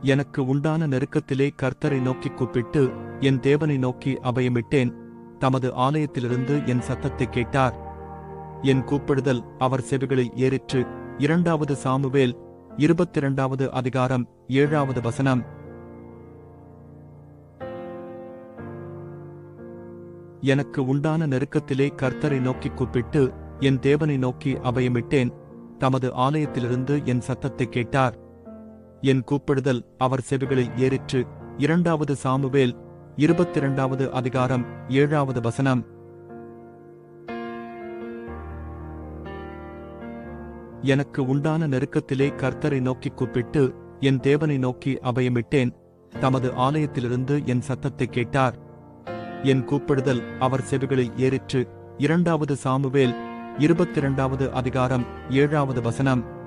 எனக்கு உண்டான நெருக்கத்திலே கர்த்தரை நோக்கிக் கூப்பிட்டு என் தேவனை நோக்கி அபயமிட்டேன். தமது ஆலயத்திலிருந்து என் சத்தத்தைக் கேட்டார். என் கூப்பிடுதல் அவர் செவிகளில் ஏறிற்று. 2 சாமுவேல் 22 அதிகாரம் 7 வசனம். எனக்கு உண்டான நெருக்கத்திலே கர்த்தரை நோக்கிக் கூப்பிட்டு என் தேவனை நோக்கி அபயமிட்டேன். தமது ஆலயத்திலிருந்து என் சத்தத்தைக் கேட்டார். என் கூப்பிடுதல் அவர் செவிகளில் ஏறிற்று. 2 சாமுவேல் 22 அதிகாரம் 7 வசனம். எனக்கு உண்டான நெருக்கத்திலே கர்த்தரை நோக்கிக் கூப்பிட்டு என் தேவனை நோக்கி அபயமிட்டேன். தமது ஆலயத்திலிருந்து என் சத்தத்தைக் கேட்டார். என் கூப்பிடுதல் அவர் செவிகளில் ஏறிற்று. 2 சாமுவேல் 22 அதிகாரம் 7 வசனம்.